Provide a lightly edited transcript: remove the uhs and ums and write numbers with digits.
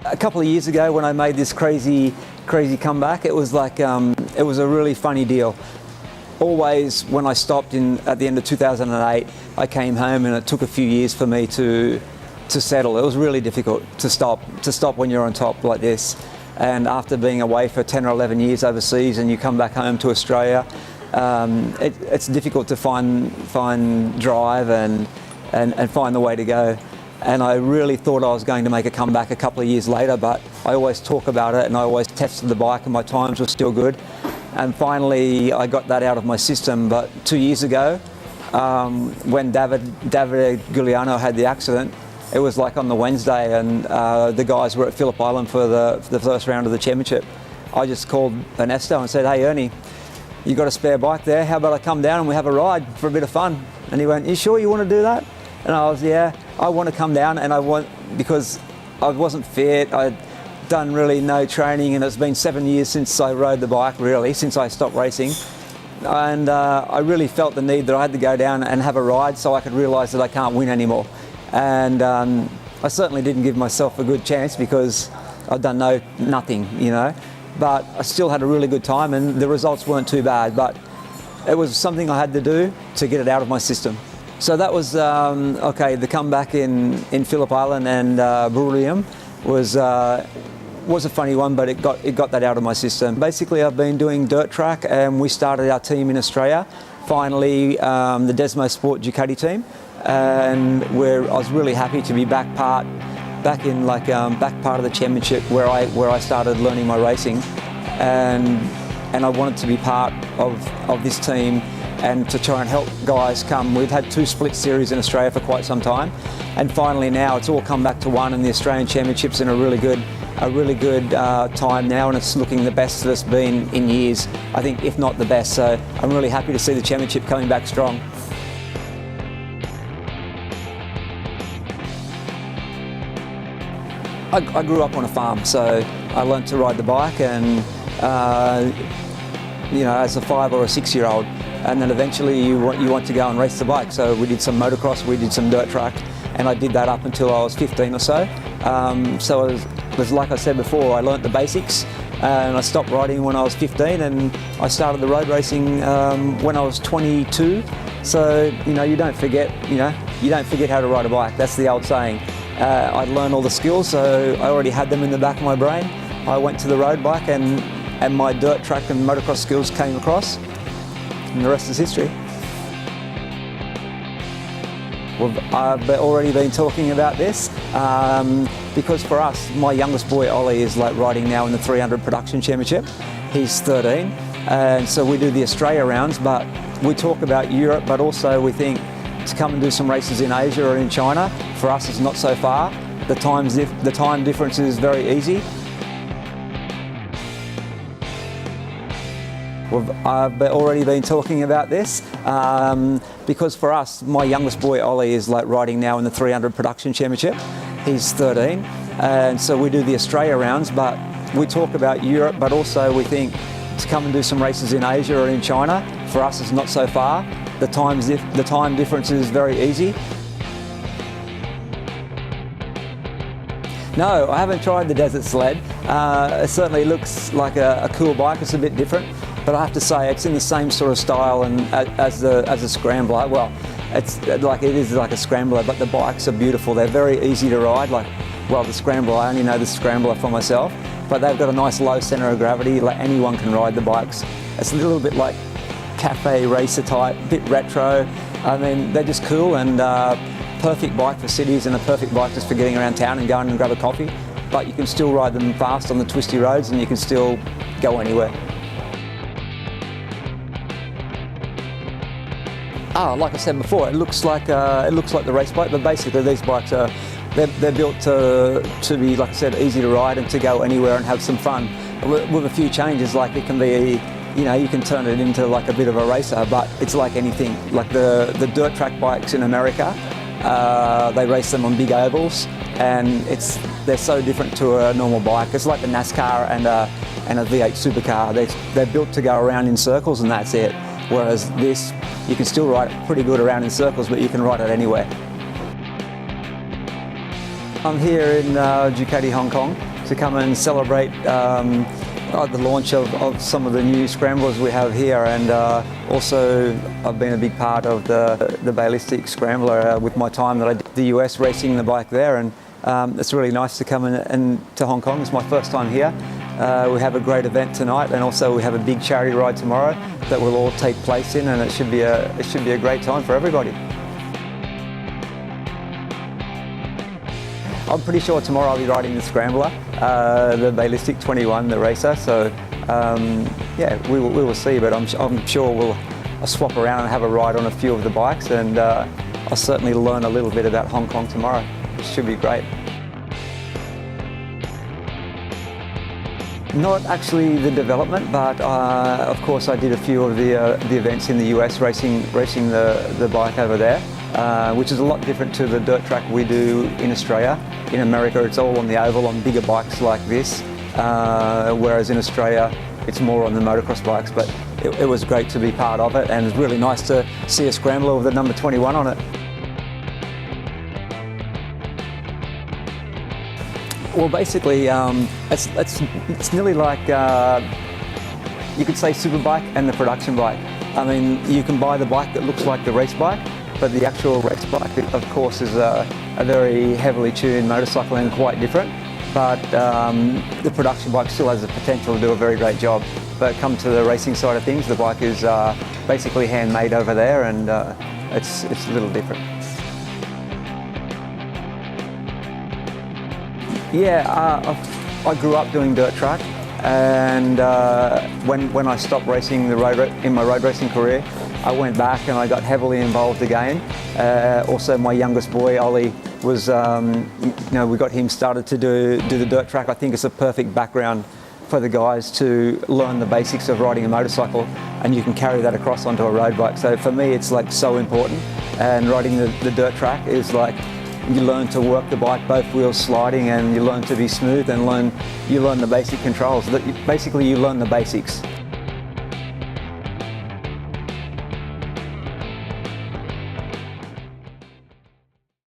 A couple of years ago when I made this crazy comeback, it was like, it was a really funny deal. Always when I stopped at the end of 2008, I came home and it took a few years for me to settle. It was really difficult to stop when you're on top like this. And after being away for 10 or 11 years overseas and you come back home to Australia, it's difficult to find drive and find the way to go. And I really thought I was going to make a comeback a couple of years later, but I always talk about it and I always tested the bike and my times were still good. And finally I got that out of my system. But 2 years ago, when David Giuliano had the accident, it was like on the Wednesday and the guys were at Phillip Island for the first round of the championship. I just called Ernesto and said, "Hey Ernie, you got a spare bike there? How about I come down and we have a ride for a bit of fun?" And he went, "You sure you want to do that?" And I was, "Yeah, I want to come down and because I wasn't fit. I'd done really no training and it's been 7 years since I rode the bike, really, since I stopped racing. And I really felt the need that I had to go down and have a ride so I could realise that I can't win anymore. And I certainly didn't give myself a good chance because I'd done nothing, you know. But I still had a really good time and the results weren't too bad. But it was something I had to do to get it out of my system. So that was, the comeback in Phillip Island and Beryllium was a funny one, but it got that out of my system. Basically, I've been doing dirt track and we started our team in Australia. Finally, the Desmo Sport Ducati team. And I was really happy to be back part of the championship where I started learning my racing, and I wanted to be part of this team and to try and help guys come. We've had 2 split series in Australia for quite some time, and finally now it's all come back to one, and the Australian Championship's in a really good time now, and it's looking the best that it's been in years, I think, if not the best. So I'm really happy to see the championship coming back strong. I grew up on a farm, so I learnt to ride the bike, and as a 5 or a 6-year-old, and then eventually you want to go and race the bike. So we did some motocross, we did some dirt track, and I did that up until I was 15 or so. So it was like I said before, I learnt the basics, and I stopped riding when I was 15, and I started the road racing when I was 22. So you don't forget how to ride a bike. That's the old saying. I'd learned all the skills, so I already had them in the back of my brain. I went to the road bike and my dirt track and motocross skills came across, and the rest is history. Well, I've already been talking about this because for us, my youngest boy Ollie is like riding now in the 300 production championship. He's 13, and so we do the Australia rounds, but we talk about Europe, but also we think to come and do some races in Asia or in China. For us, it's not so far. The time difference is very easy. I've already been talking about this because for us, my youngest boy Ollie is like riding now in the 300 production championship. He's 13, and so we do the Australia rounds, but we talk about Europe, but also we think to come and do some races in Asia or in China. For us, it's not so far. The time difference is very easy. No, I haven't tried the Desert Sled. It certainly looks like a cool bike. It's a bit different, but I have to say it's in the same sort of style as a scrambler. Well, it is like a scrambler, but the bikes are beautiful. They're very easy to ride. The scrambler, I only know the scrambler for myself, but they've got a nice low centre of gravity. Like anyone can ride the bikes. It's a little bit like cafe racer type, bit retro. I mean, they're just cool and perfect bike for cities and a perfect bike just for getting around town and going and grab a coffee. But you can still ride them fast on the twisty roads and you can still go anywhere. Like I said before, it looks like the race bike, but basically these bikes they're built to be, like I said, easy to ride and to go anywhere and have some fun. With a few changes, like it can be, you can turn it into like a bit of a racer, but it's like anything. Like the dirt track bikes in America, they race them on big ovals, and they're so different to a normal bike. It's like the NASCAR and a V8 supercar. They're built to go around in circles and that's it. Whereas this, you can still ride it pretty good around in circles, but you can ride it anywhere. I'm here in Ducati Hong Kong, to come and celebrate the launch of some of the new scramblers we have here, and also I've been a big part of the Bayliss scrambler with my time that I did the US racing the bike there, and it's really nice to come in to Hong Kong. It's my first time here. We have a great event tonight, and also we have a big charity ride tomorrow that will all take place in, and it should be a great time for everybody. I'm pretty sure tomorrow I'll be riding the scrambler, the Bayliss 21, the racer. So yeah, we will see, but I'm sure I'll swap around and have a ride on a few of the bikes, and I'll certainly learn a little bit about Hong Kong tomorrow. It should be great. Not actually the development, but of course I did a few of the events in the US racing the bike over there, which is a lot different to the dirt track we do in Australia. In America it's all on the oval on bigger bikes like this, whereas in Australia it's more on the motocross bikes, but it was great to be part of it, and it's really nice to see a scrambler with the number 21 on it. Well, basically, it's nearly like you could say superbike and the production bike. I mean, you can buy the bike that looks like the race bike, but the actual race bike, of course, is a very heavily tuned motorcycle and quite different. But the production bike still has the potential to do a very great job. But come to the racing side of things, the bike is basically handmade over there, and it's a little different. Yeah, I grew up doing dirt track, and when I stopped racing in my road racing career, I went back and I got heavily involved again. Also, my youngest boy Ollie was, we got him started to do the dirt track. I think it's a perfect background for the guys to learn the basics of riding a motorcycle, and you can carry that across onto a road bike. So for me, it's like so important. And riding the dirt track is like, you learn to work the bike, both wheels sliding, and you learn to be smooth, and you learn the basic controls. Basically, you learn the basics.